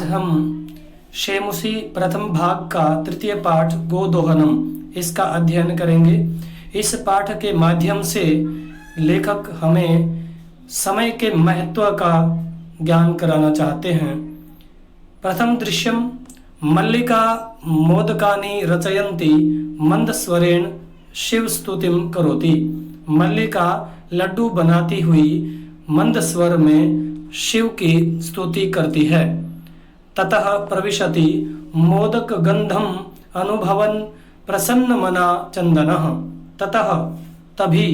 हम शेमुसी प्रथम भाग का तृतीय पाठ गोदोहनम इसका अध्ययन करेंगे। इस पाठ के माध्यम से लेखक हमें समय के महत्व का ज्ञान कराना चाहते हैं। प्रथम दृश्यम मल्लिका मोदकानि रचयन्ति मंदस्वरेण शिव स्तुतिम करोति। मल्लिका लड्डू बनाती हुई मंद स्वर में शिव की स्तुति करती है। ततः प्रविशति मोदक गंधम अनुभवन प्रसन्न मना चंदनः। ततः तभी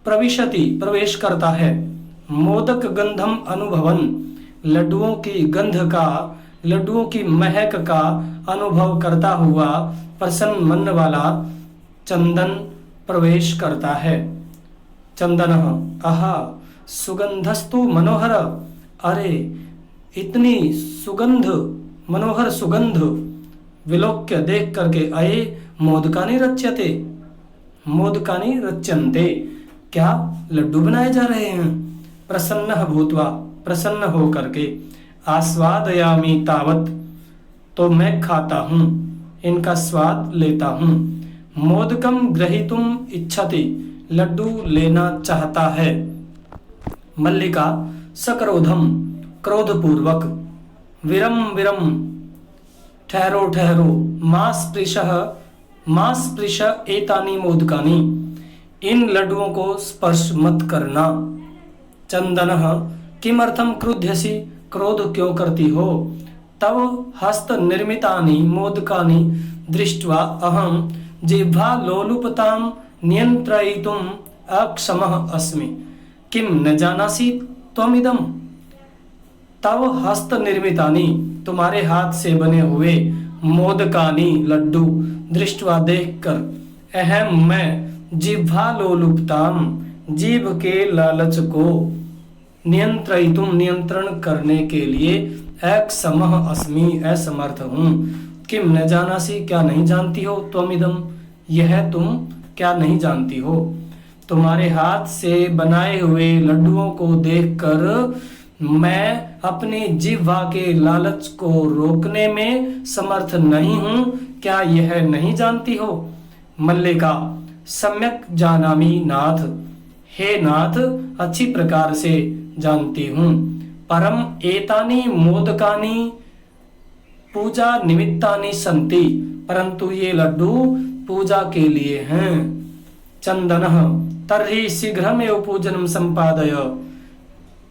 प्रविशति प्रवेश करता है मोदक गंधम अनुभवन लड्डुओं की गंध का, लड्डुओं की महक का अनुभव करता हुआ प्रसन्न मन वाला चंदन प्रवेश करता है। चंदनः आहा सुगंधस्तु मनोहर। अरे इतनी सुगंध, मनोहर सुगंध विलोक्य देख करके अये मोदकानि रच्यते, मोदकानि रच्यन्ते, क्या लड्डू बनाए जा रहे हैं। प्रसन्न भूत्वा प्रसन्न हो करके आस्वादयामि तावत, तो मैं खाता हूँ, इनका स्वाद लेता हूँ। मोदकम ग्रहीतुम इच्छति, लड्डू लेना चाहता है। मल्लिका सक्रोधम क्रोधपूर्वक विरम विरम ठहरो ठहरो मां स्पृश एतानि मोदकानि, इन लड्डुओं को स्पर्श मत करना। चंदनः किमर्थम क्रुध्यसि, क्रोध क्यों करती हो। तव हस्त निर्मितानि मोदकानि दृष्ट्वा अहम जिह्वा लोलुपतां नियंत्रयितुम अक्षमः अस्मि, किम न जानासि त्वमिदम्। तव हस्त निर्मितानि, तुम्हारे हाथ से बने हुए मोदकानि लड्डू दृष्टवा देखकर अहम मैं जिह्वा लोलुपताम, जीभ के लालच को नियंत्रितुम नियंत्रण करने के लिए अक्षमः अस्मि असमर्थ हूँ। किम न जानासि, क्या नहीं जानती हो, त्वमिदम यह तुम क्या नहीं जानती हो। तुम्हारे हाथ से बनाए हुए लड्डुओं को देखकर मैं अपनी जिह्वा के लालच को रोकने में समर्थ नहीं हूं, क्या यह नहीं जानती हो। मल्लिका सम्यक जानामि नाथ, हे नाथ अच्छी प्रकार से जानती हूँ। परम एतानि मोदकानि पूजा निमित्तानि संति, परंतु ये लड्डू पूजा के लिए हैं। चंदनः तर्हि शीघ्रमेव पूजनम संपादय,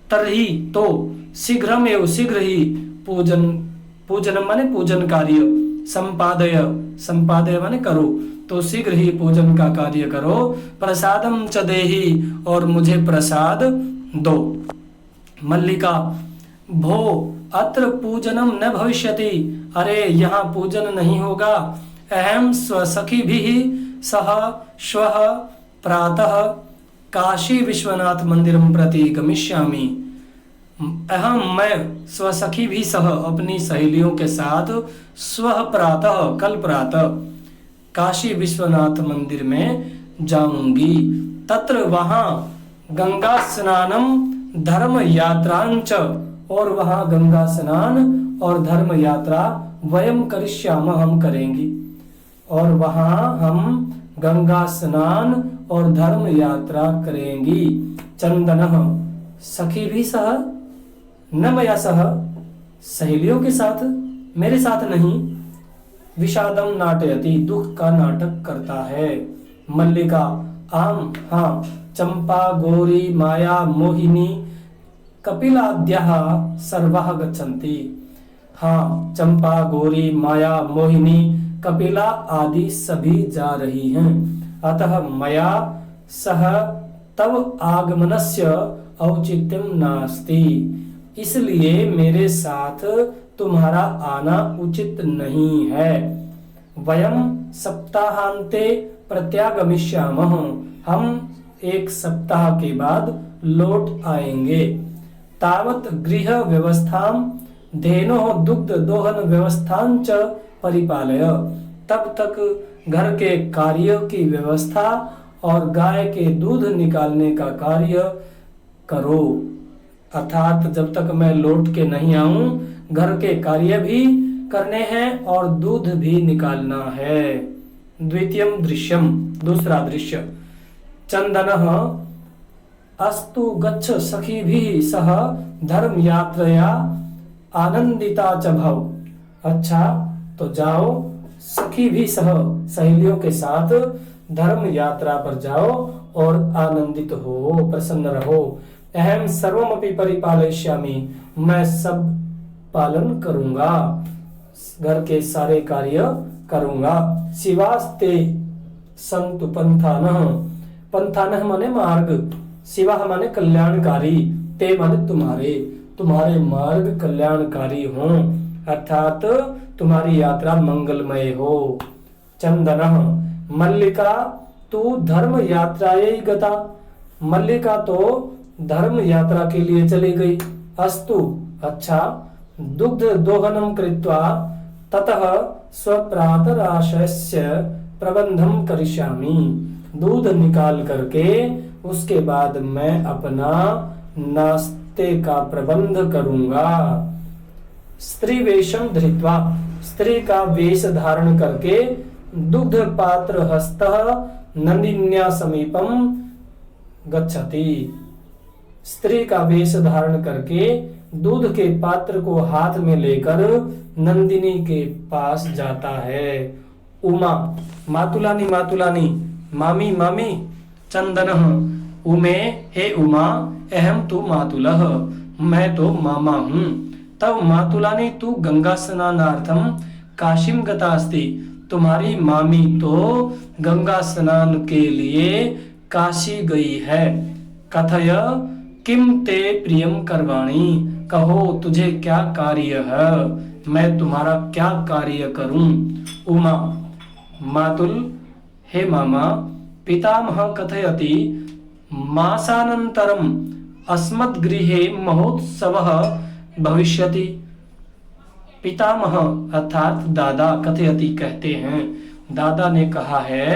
तर्हि तो शीघ्रमेव शीघ्र ही पूजन, पूजनम माने पूजन कार्य, संपादय संपादय माने करो, तो शीघ्र ही पूजन का कार्य करो। प्रसादम च देहि, और मुझे प्रसाद दो। मल्लिका भो अत्र पूजनम न भविष्यति, अरे यहाँ पूजन नहीं होगा। अहम स्वसखी भी सह श्वः प्रातः काशी विश्वनाथ मंदिरम प्रति गमिष्यामि। अहम मैं स्वसखी भी सह अपनी सहेलियों के साथ स्वः प्रातः कल प्रातः काशी विश्वनाथ मंदिर में जाऊंगी। तत्र वहाँ गंगा स्नानम धर्म यात्रांच, और वहाँ गंगा स्नान और धर्म यात्रा वयम करिष्याम हम करेंगे, और वहाँ हम गंगा स्नान और धर्म यात्रा करेंगी। चंदनः सखी भी सह न मया सह, सहेलियों के साथ, मेरे साथ नहीं। विषादम नाटयति, दुख का नाटक करता है। मल्लिका आम हाँ, चंपा गौरी माया मोहिनी कपिलाद्यः सर्वः गच्छन्ति। हाँ चंपा गौरी माया मोहिनी कपिला आदि सभी जा रही हैं। अतः मया सह तव आगमनस्य औचित्यम नास्ति, इसलिए मेरे साथ तुम्हारा आना उचित नहीं है। वयम सप्ताहांते प्रत्यागमिष्यामः, हम एक सप्ताह के बाद लौट आएंगे। तावत गृह व्यवस्थाम धेनोः दुग्ध दोहन व्यवस्थांच परिपालय, तब तक घर के कार्य की व्यवस्था और गाय के दूध निकालने का कार्य करो। अर्थात जब तक मैं लौट के नहीं आऊं घर के कार्य भी करने हैं और दूध भी निकालना है। द्वितीयम दृश्यम, दूसरा दृश्य, चंदनः अस्तु गच्छ सखीभिः सह धर्म यात्रया आनंदिता च भव। अच्छा तो जाओ सखी भी सह, सहेलियों के साथ धर्म यात्रा पर जाओ और आनंदित हो, प्रसन्न रहो। अहम सर्वमपि परिपालयिष्यामि, मैं सब पालन करूंगा, घर के सारे कार्य करूंगा। शिवास्ते संतु पंथानः, पंथानः माने मार्ग, शिवा माने कल्याणकारी, ते माने तुम्हारे, तुम्हारे मार्ग कल्याणकारी हो, अर्थात तुम्हारी यात्रा मंगलमय हो। चंदनः मल्लिका तू धर्म यात्रायै गता, मल्लिका तो धर्म यात्रा के लिए चली गई। अस्तु अच्छा, दुग्ध दोहनम कृत्वा ततः स्वप्रातराशस्य प्रबंधम करिष्यामि, दूध निकाल करके उसके बाद मैं अपना नाश्ते का प्रबंध करूंगा। स्त्री वेशम धृत्वा, स्त्री का वेश धारण करके दुग्ध पात्र हस्तः नंदिन्या समीपम गच्छति, स्त्री का वेश धारण करके दूध के पात्र को हाथ में लेकर नंदिनी के पास जाता है। उमा मातुलानी मातुलानी, मामी मामी, चंदनः उमे हे उमा, अहम तु मातुलः, मैं तो मामा हूँ। तब मातुलानी तू गंगा स्नानार्थम काशीम गता अस्ति, तुम्हारी मामी तो गंगा स्नान के लिए काशी गई है। कथय किम ते प्रियम करवाणी, कहो तुझे क्या कार्य है, मैं तुम्हारा क्या कार्य करूं। उमा मातुल हे मामा, पितामह कथयति मासानंतरम अस्मद्गृहे महोत्सवः भविष्यति। पितामह अर्थात दादा, कथयति कहते हैं, दादा ने कहा है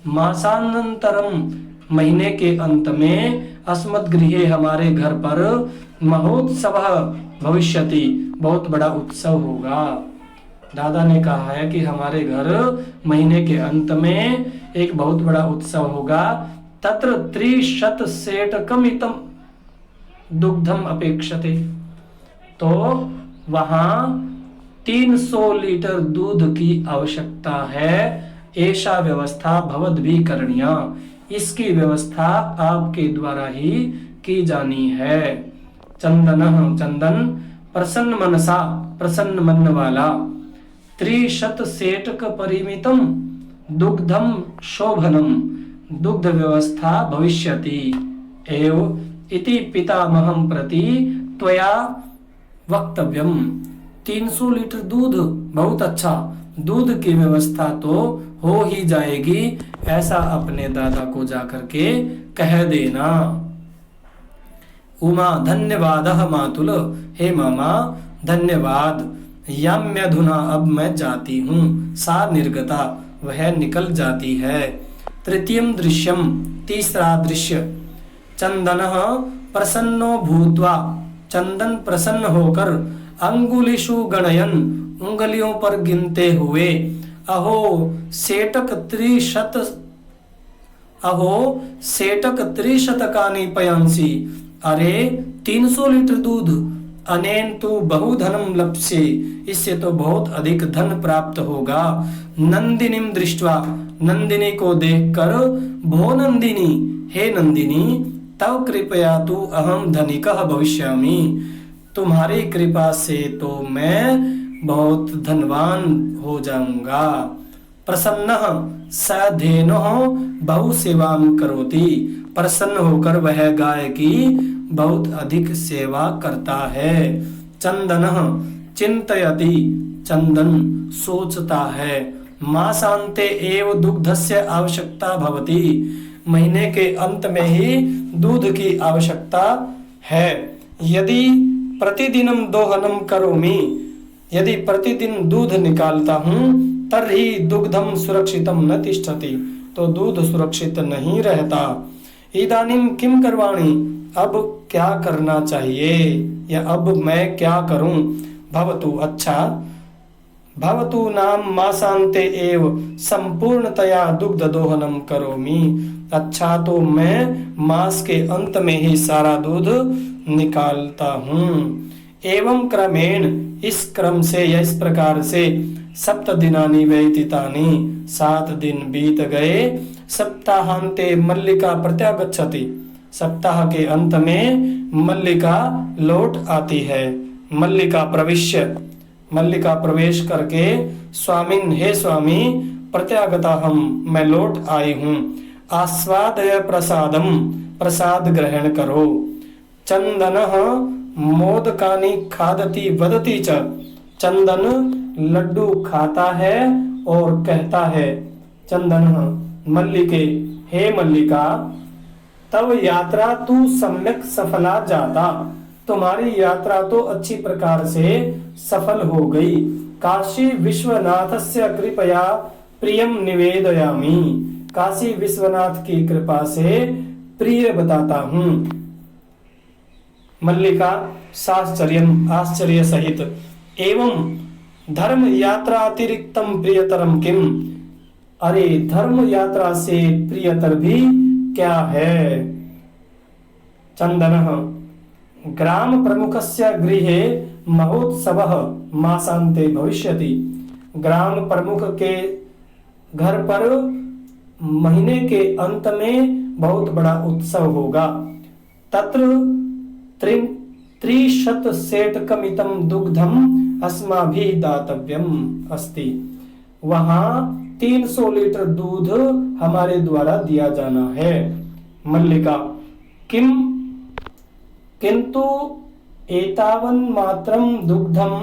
मासानंतरम महीने के अंत में, अस्मद्गृहे हमारे घर पर, महोत्सवः भविष्यति बहुत बड़ा उत्सव होगा। दादा ने कहा है कि हमारे घर महीने के अंत में एक बहुत बड़ा उत्सव होगा। तत्र 300 सेटकमितम दुग्धम अपेक्षते, तो वहां 300 लीटर दूध की आवश्यकता है। ऐसा व्यवस्था भवद्भिः करणीया, इसकी व्यवस्था आपके द्वारा ही की जानी है। चंदनः चंदन, प्रसन्न मनसा प्रसन्न मन वाला, 300 सेटक परिमितम दुग्धम शोभनम, दुग्ध व्यवस्था भविष्यति। एव इति पितामहं प्रति त्वया वक्तव्यम, 300 लीटर दूध बहुत अच्छा, दूध की व्यवस्था तो हो ही जाएगी, ऐसा अपने दादा को जाकर के कह देना। उमा धन्यवादः मातुल, हे मामा धन्यवाद। याम्यधुना अब मैं जाती हूँ, सा निर्गता वह निकल जाती है। तृतीयम दृश्यम, तीसरा दृश्य, चंदनः प्रसन्नो भूत्वा, चंदन प्रसन्न होकर अंगुलिषु गणयन, उंगलियों पर गिनते हुए, अहो सेटक 300, अहो सेटक 300 पयांसी, अरे 300 लीटर दूध, अनेन तु बहुधनम लप्स्ये, इससे तो बहुत अधिक धन प्राप्त होगा। नंदिनीम दृष्ट्वा, नंदिनी को देखकर, भो नंदिनी, हे नंदिनी, तव कृपया तु अहम धनिकः भविष्यामि, तुम्हारी कृपा से तो मैं बहुत धनवान हो जाऊंगा। प्रसन्नः स धेनुः बहु सेवाम करोति, प्रसन्न होकर वह गाय की बहुत अधिक सेवा करता है। चंदनः चिंतयति, चंदन सोचता है, मासान्ते एव दुग्धस्य आवश्यकता भवति, महीने के अंत में ही दूध की आवश्यकता है। यदि प्रतिदिनम दोहनम करोमि, यदि प्रतिदिन दूध निकालता हूँ, तर्हि दुग्धम सुरक्षितम न तिष्ठति, तो दूध सुरक्षित नहीं रहता। इदानीम किम करवाणि, अब क्या करना चाहिए या अब मैं क्या करूं। भवतु अच्छा, भवतु नाम मासान्ते एव संपूर्णतया दुग्ध दोहनम करोमि। अच्छा तो मैं मास के अंत में ही सारा दूध निकालता हूँ। एवं क्रमेण, इस क्रम से या इस प्रकार से, सप्त दिनानि व्यतीतानि 7 दिन बीत गए। सप्ताहांते मल्लिका प्रत्यागच्छति, सप्ताह के अंत में मल्लिका लौट आती है। मल्लिका प्रविश्य, मल्लिका प्रवेश करके, स्वामिन हे स्वामी, प्रत्यागता हम, मैं लौट आई हूँ। आस्वादय प्रसादम, प्रसाद ग्रहण करो। चंदनः मोदकानि खादति वदति च, चंदन लड्डू खाता है और कहता है। चंदनः मल्लिके, हे मल्लिका, तब यात्रा तू सम्यक सफला जाता, तुम्हारी यात्रा तो अच्छी प्रकार से सफल हो गई। काशी विश्वनाथस्य कृपया प्रियम निवेदयामि, काशी विश्वनाथ की कृपा से प्रिय बताता हूँ। मल्लिका साश्चर्यम, आश्चर्य सहित, एवं धर्म यात्रा अतिरिक्तम प्रियतरम किम, अरे धर्म यात्रा से प्रियतर भी क्या है। चंदनः ग्राम प्रमुखस्य गृहे महोत्सवः मासान्ते भविष्यति, ग्राम प्रमुख के घर पर महीने के अंत में बहुत बड़ा उत्सव होगा। तत्र 300 सेटकमितं दुग्धम अस्माभिः दातव्यम अस्ति, वहां 300 लीटर दूध हमारे द्वारा दिया जाना है। मल्लिका किम किंतु एतावन मात्रम दुग्धम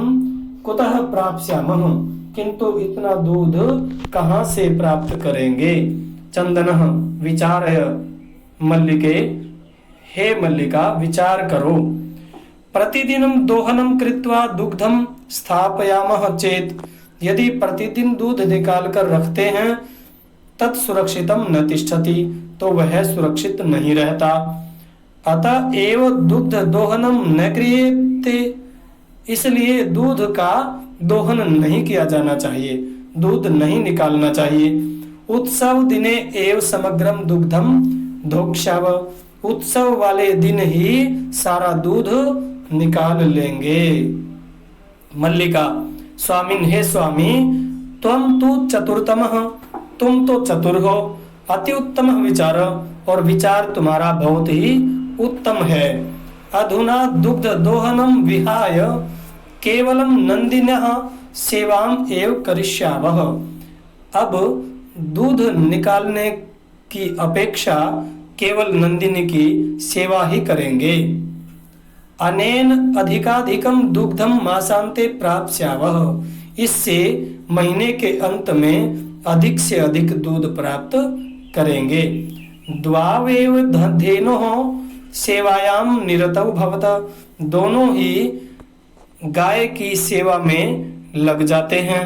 कुतः प्राप्स्यामः, किंतु इतना दूध कहां से प्राप्त करेंगे। चंदनः विचारय मल्लिके, हे मल्लिका विचार करो। प्रतिदिनं दोहनम कृत्वा दुग्धम स्थापयामः चेत, यदि प्रतिदिन दूध निकाल कर रखते हैं, तत् सुरक्षितम न तिष्ठति, तो वह सुरक्षित नहीं रहता। अतः एव दुग्ध दोहनम न क्रियते, इसलिए दूध का दोहन नहीं किया जाना चाहिए, दूध नहीं निकालना चाहिए। उत्सव दिने एव समग्रम दुग्धम धोक्ष्याव, उत्सव वाले दिन ही सारा दूध निकाल लेंगे। मल्लिका स्वामिन हे स्वामी, त्वं तु चतुर्तमः, तुम तो चतुर हो। अति उत्तम विचार, और विचार तुम्हारा बहुत ही उत्तम है। अधुना दुग्ध दोहनम विहाय केवलम नंदिन्यः सेवाम एव करिष्यावः, अब दूध निकालने की अपेक्षा केवल नंदिनी की सेवा ही करेंगे। अनेन अधिकाधिकम दुग्धम मासान्ते प्राप्स्यावः, इससे महीने के अंत में अधिक से अधिक दूध प्राप्त करेंगे। द्वावेव धेनोः सेवायाम निरतौ भवतः, दोनों ही गाय की सेवा में लग जाते हैं।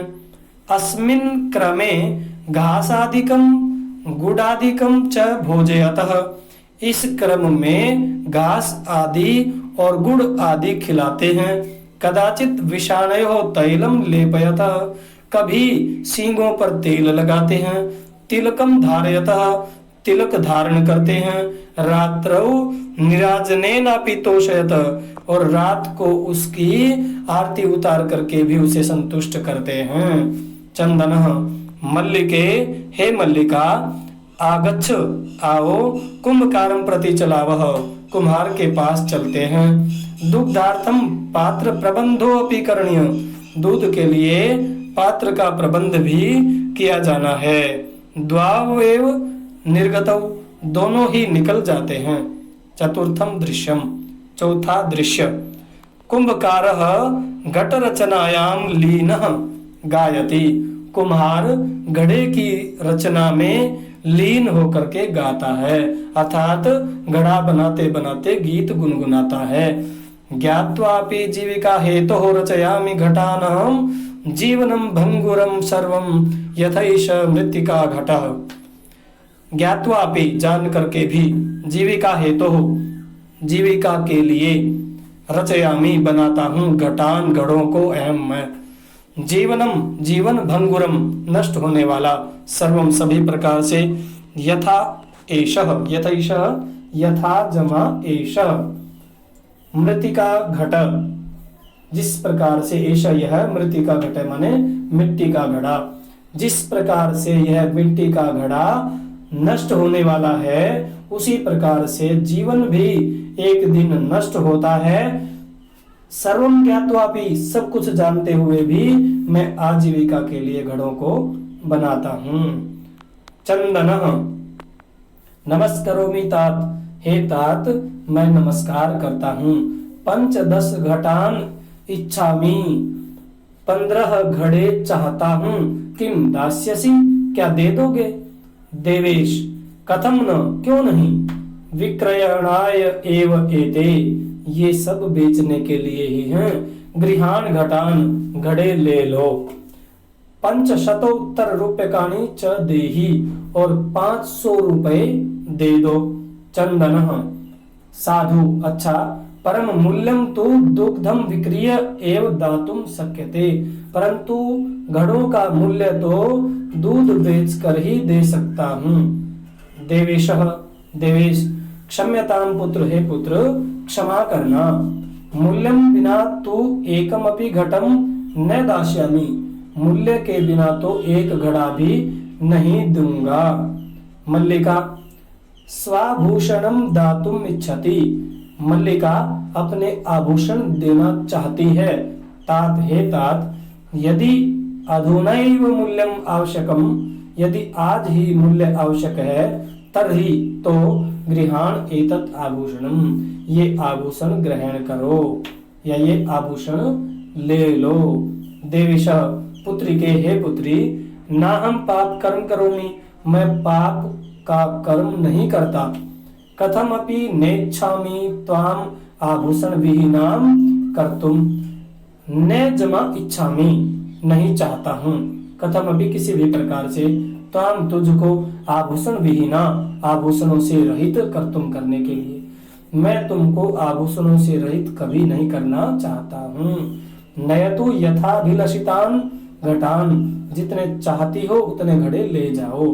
अस्मिन् क्रमे घासादिकम गुडादिकम च भोजयतः, इस क्रम में घास आदि और गुड़ आदि खिलाते हैं। कदाचित विषाणयो तैलम लेपयतः, कभी सींगों पर तेल लगाते हैं। तिलकम धारयतः, तिलक धारण करते हैं। रात्रौ निराजनेनापि तोषयतः, और रात को उसकी आरती उतार करके भी उसे संतुष्ट करते हैं। चंदनः मल्लिके, हे मल्लिका, आगच्छ आओ, कुंभकारं प्रति चलावः, कुम्हार के पास चलते हैं। दुग्धार्थम पात्र प्रबंधो अपि करणीय, दूध के लिए पात्र का प्रबंध भी किया जाना है। द्वावेव निर्गतौ, दोनों ही निकल जाते हैं। चतुर्थम दृश्यम, चौथा दृश्य। कुंभकारः घट रचनायाम लीनः गायति, कुम्हार घड़े की रचना में लीन होकर के गाता है, अर्थात घड़ा बनाते बनाते गीत गुनगुनाता है। ज्ञात्वापि जीविका हेतोः रचयामि घटानां, जीवनम भंगुरम सर्वम यथैष मृत्तिका घटः। ज्ञात्वापि, जान करके भी, जीविका हेतोः, जीविका के लिए रचयामी बनाता हूँ घटान घड़ों को अहम मैं। जीवनम जीवन भंगुरम नष्ट होने वाला सर्वम सभी प्रकार से यथा एषः यथैषः यथा जमा एषः मृतिका घट जिस प्रकार से ऐसा यह मृतिका घट माने मिट्टी का घड़ा जिस प्रकार से यह मिट्टी का घड़ा नष्ट होने वाला है उसी प्रकार से जीवन भी एक दिन नष्ट होता है। सर्वम ज्ञात्वापि सब कुछ जानते हुए भी मैं आजीविका के लिए घड़ों को बनाता हूँ। चंदनः नमस्करोमि तात हे तात मैं नमस्कार करता हूँ। पंचदश घटान इच्छामि 15 घड़े चाहता हूँ। किम दास्यसि क्या दे दोगे। देवेश कथम न क्यों नहीं। विक्रयणाय एव एते ये सब बेचने के लिए ही हैं। गृहान घटान घड़े ले लो। 500 रूप्यकाणि च देहि और 500 रुपए दे दो। चंदनः साधु अच्छा परम मूल्यम तो दुग्धम विक्रिय एव दातुम शक्यते परंतु घड़ों का मूल्य तो दूध बेचकर ही दे सकता हूँ। देवेशः देवेश क्षम्यताम पुत्र हे पुत्र क्षमा करना। मूल्यम बिना तो एकमपि घटम न दास्यामि मूल्य के बिना तो एक घड़ा भी नहीं दूंगा। मल्लिका स्वाभूषणम दातुम इच्छति मल्लिका अपने आभूषण देना चाहती है। तात हे तात यदि अधुनैव मूल्यम आवश्यकम यदि आज ही मूल्य आवश्यक है तर्हि तो गृहाण एतत् आभूषणम ये आभूषण ग्रहण करो या ये आभूषण ले लो। देवेश पुत्री के हे पुत्री ना हम पाप कर्म करोमि मैं पाप का कर्म नहीं करता। कथमपि नेच्छामि त्वाम आभूषण विहीनाम कर्तुम न जमा इच्छामि नहीं चाहता हूँ। कथमपि किसी भी प्रकार से त्वाम तुझको आभूषण विहीना आभूषणों से रहित कर्तुम करने के लिए मैं तुमको आभूषणों से रहित कभी नहीं करना चाहता हूँ। नयतु यथाभिलषितान घटान जितने चाहती हो उतने घड़े ले जाओ।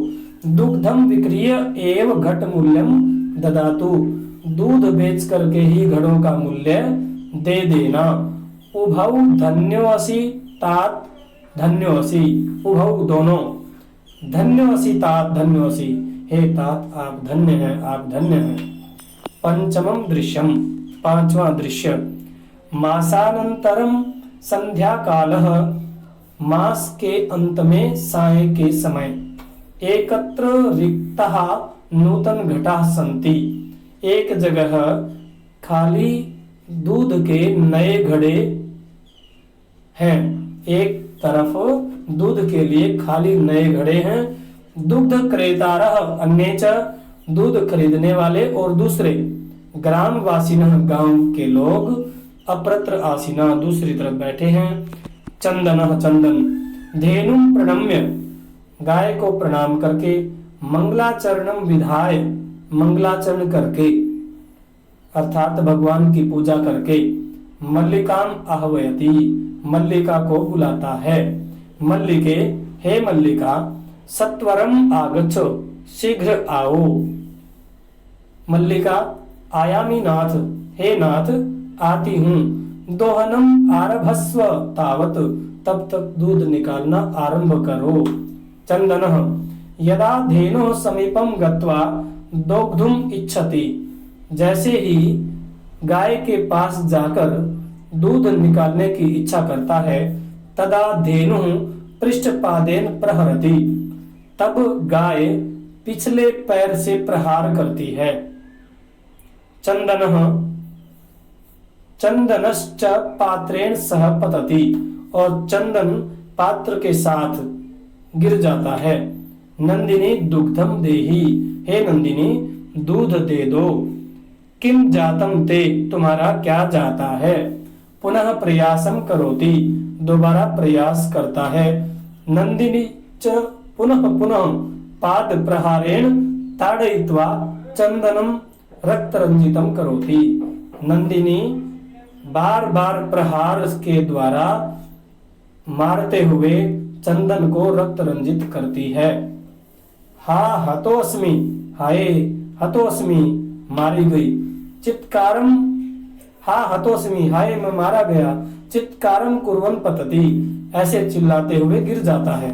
दुग्धम विक्रिय एव घट मूल्यम ददातु दूध बेच करके ही घड़ों का मूल्य दे देना। उभौ धन्योऽसि तात धन्योऽसि उभौ दोनों धन्योऽसि तात धन्योऽसि हे तात आप धन्य हैं आप धन्य हैं। पंचमम दृश्यम पांचवा दृश्य मासानंतरम संध्या कालः मास के अंत में साय के समय एकत्र रिक्तः नूतन घटाः सन्ति एक जगह खाली दूध के नए घड़े हैं। एक तरफ दूध के लिए खाली नए घड़े हैं। दुग्ध क्रेतारः अन्ये च दूध खरीदने वाले और दूसरे ग्राम वासिनः गांव के लोग अप्रत्र आसीना दूसरी तरफ बैठे हैं। चंदनः चंदन धेनुम प्रणम्य गाय को प्रणाम करके मंगलाचरणम विधाय मंगलाचरण करके अर्थात भगवान की पूजा करके मल्लिकाम आह्वयति मल्लिका को बुलाता है। मल्लिके हे मल्लिका सत्वरम आगच्छो शीघ्र आओ। मल्लिका आयामी नाथ हे नाथ आती हूँ। दोहनम आरभस्व तावत तब तक दूध निकालना आरंभ करो। चंदनः यदा धेनोः समीपम गत्वा दोग्धुम इच्छति जैसे ही गाय के पास जाकर दूध निकालने की इच्छा करता है तदा धेनुः पृष्ठपादेन प्रहरति तब गाय पिछले पैर से प्रहार करती है। चंदनः चंदनश्च पात्रेण सह पतति और चंदन पात्र के साथ गिर जाता है। नंदिनी दुग्धम देहि हे नंदिनी दूध दे दो। किम जातम ते तुम्हारा क्या जाता है। पुनः प्रयासम करोति दोबारा प्रयास करता है। नंदिनी च पुनः पुनः पाद प्रहारेण ताड़यित्वा चंदनम रक्त रंजितम करोति। नंदिनी बार बार प्रहार के द्वारा मारते हुए चंदन को रक्त रंजित करती है। हा हतोस्मि, हाय हतोस्मि, मारी गई। चित्कारम, हा हतोस्मि, हाय मैं मारा गया। चित्कारम कुर्वन् पतति, ऐसे चिल्लाते हुए गिर जाता है।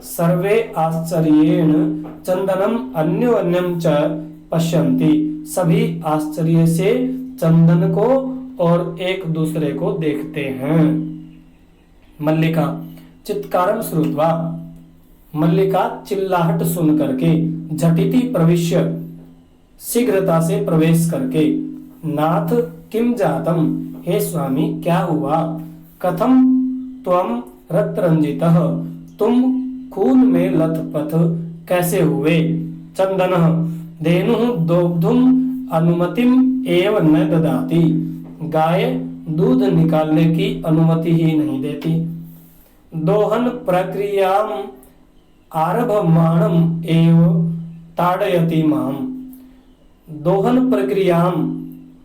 सर्वे आश्चर्येण चंदनम अन्योन्यम च पश्यन्ति, सभी आश्चर्य से चंदन को और एक दूसरे को देखते हैं। मल्लिका चित्कारम श्रुत्वा, मल्लिका चिल्लाहट सुन करके, झटिति प्रविश्य, शीघ्रता से प्रवेश करके, नाथ किम जातम, हे स्वामी क्या हुआ। कथम त्वम रक्तरंजितः, तुम खून में लथपथ कैसे हुए। चंदनः धेनुः दोग्धुम अनुमतिम एव न ददाति, गाय दूध निकालने की अनुमति ही नहीं देती। दोहन प्रक्रियाम आरभमाणम एव ताड़यति माम, दोहन प्रक्रियाम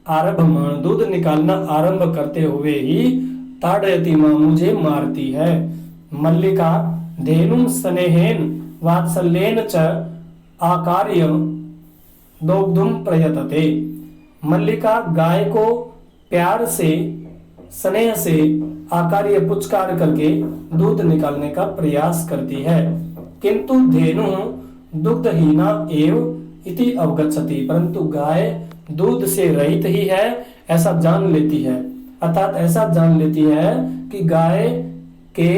आरभमाण, दूध निकालना आरंभ करते हुए ही ताड़यति माम, मुझे मारती है। मल्लिका धेनुं स्नेहेन वात्सल्येन च आकार्य दोग्धुम प्रयतते, मल्लिका गाय को प्यार से स्नेह से आकार्य पुचकार करके दूध निकालने का प्रयास करती है। किंतु धेनु दुग्धहीना एव इति अवगच्छति, परंतु गाय दूध से रहित ही है ऐसा जान लेती है, अर्थात ऐसा जान लेती है कि गाय के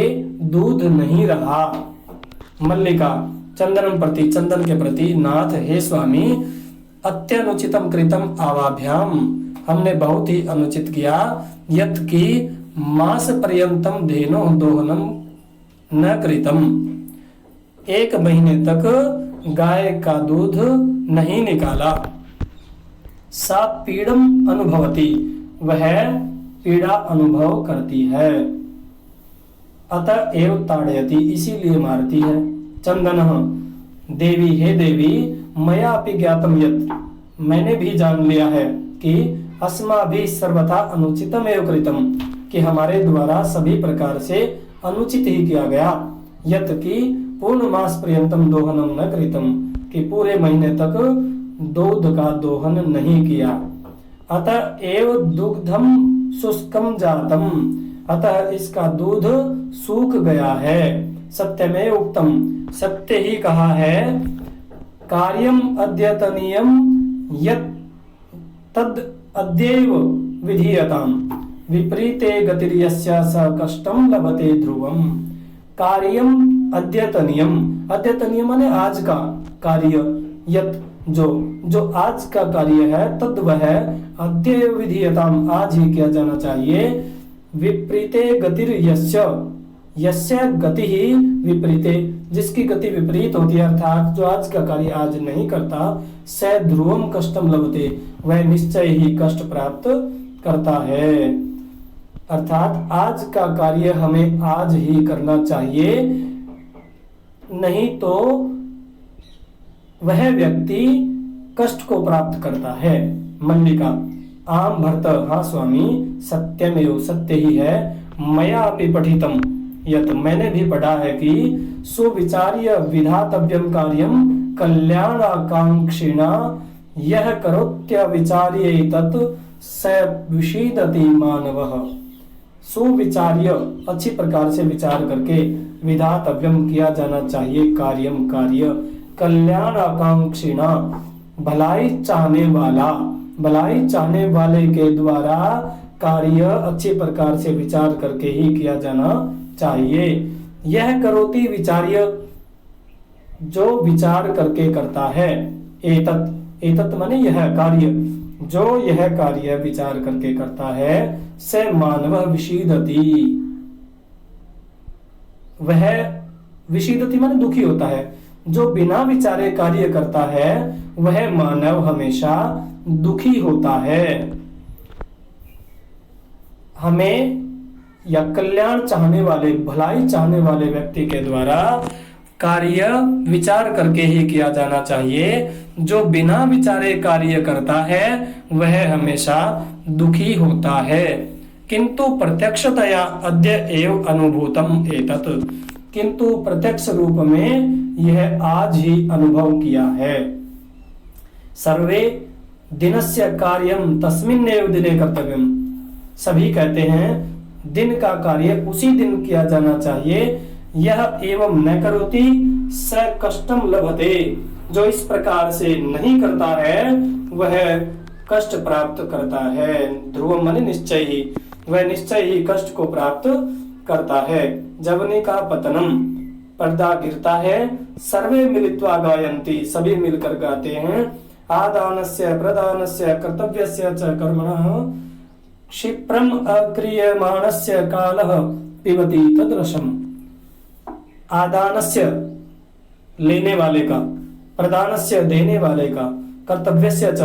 दूध नहीं रहा। मल्लिका चंदनम प्रति, चंदन के प्रति, नाथ हे स्वामी अत्यनुचितम कृतम आवाभ्याम, हमने बहुत ही अनुचित किया। यत् की मास पर्यंतम धेनो दोहनम न कृतम, 1 महीने तक गाय का दूध नहीं निकाला। सा पीड़म अनुभवती, वह पीड़ा अनुभव करती है। अतः एव ताड़यति, इसीलिए मारती है। चंदनः देवी, हे देवी, मया अपि ज्ञातम यत्, मैंने भी जान लिया है कि अस्माभिः सर्वथा अनुचितम एव कृतम, कि हमारे द्वारा सभी प्रकार से अनुचित ही किया गया। यत् की पूर्ण मास पर्यंतम दोहनम न कृतम, कि पूरे महीने तक दूध का दोहन नहीं किया। अतः एव दुग्धम शुष्कम जातम, अतः इसका दूध सूख गया है। सत्यमेव उक्तम, सत्य ही कहा है। कार्यम अद्यतनीयम यत् तद अद्यैव विधीयताम, विपरीते गतिर्यस्य स कष्टम लभते ध्रुवम। कार्यम अद्यतनीयम, अद्यतनीयम माने आज का कार्य, यत् जो आज का कार्य है, तद वह अद्यैव विधीयताम, आज ही किया जाना चाहिए। विपरीते गतिर्यस्य, यस्य गति ही विपरीते, जिसकी गति विपरीत होती है, अर्थात जो आज का कार्य आज नहीं करता, स ध्रुवम कष्टम लभते, वह निश्चय ही कष्ट प्राप्त करता है। अर्थात आज का कार्य हमें आज ही करना चाहिए, नहीं तो वह व्यक्ति कष्ट को प्राप्त करता है। मल्लिका आम भर्त, हाँ स्वामी सत्यमेव, सत्य ही है। मया अपि पठितम यत्, मैंने भी पढ़ा है कि सुविचार्य विधातव्यम कार्यम कल्याणाकांक्षिणा यह करोत्य विचार्य तत् स विषीदति मानवः। सुविचार्य, अच्छी प्रकार से विचार करके, विधातव्यम किया जाना चाहिए, कार्यम कार्य, कल्याणाकांक्षिणा भलाई चाहने वाला, भलाई चाहने वाले के द्वारा कार्य अच्छी प्रकार से विचार करके ही किया जाना चाहिए। यह करोति विचार्य, जो विचार करके करता है। एतत्, एतत् माने यह कार्य, जो यह कार्य विचार करके करता है, स मानवः विषीदति, वह विषीदति माने दुखी होता है। जो बिना विचारे कार्य करता है वह मानव हमेशा दुखी होता है। हमें या कल्याण चाहने वाले, भलाई चाहने वाले व्यक्ति के द्वारा कार्य विचार करके ही किया जाना चाहिए, जो बिना विचारे कार्य करता है वह हमेशा दुखी होता है। किंतु प्रत्यक्षतया अद्य एव अनुभूतम एतत्, किंतु प्रत्यक्ष रूप में यह आज ही अनुभव किया है। सर्वे दिनस्य कार्यम तस्मिन्नेव दिने कर्तव्यम, सभी कहते हैं दिन का कार्य उसी दिन किया जाना चाहिए। यह एवं न करोति स कष्टम लभते, जो इस प्रकार से नहीं करता है वह कष्ट प्राप्त करता है। ध्रुवम माने निश्चय ही, वह निश्चय ही कष्ट को प्राप्त करता है। जवनी का पतनम, पर्दा गिरता है। सर्वे मिलित्वा गायन्ति, सभी मिलकर गाते हैं। आदानस्य प्रदानस्य कर्तव्यस्य च कर्मणः क्षिप्रम अक्रियमाणस्य कालः पिबति तद्रसम्। आदानस्य लेने वाले का, प्रदानस्य देने वाले का, कर्तव्यस्य च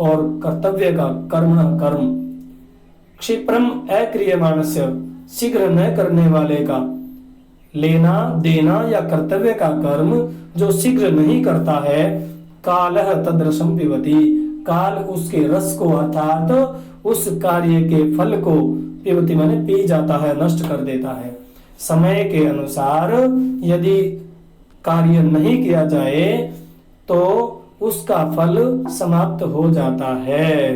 और कर्तव्य का, कर्म कर्म, क्षिप्रम अक्रियमाणस्य शीघ्र न करने वाले का, लेना देना या कर्तव्य का कर्म जो शीघ्र नहीं करता है, कालः तद्रसम् पिबति, काल उसके रस को अर्थात उस कार्य के फल को, पिबति माने पी जाता है, नष्ट कर देता है। समय के अनुसार यदि कार्य नहीं किया जाए तो उसका फल समाप्त हो जाता है।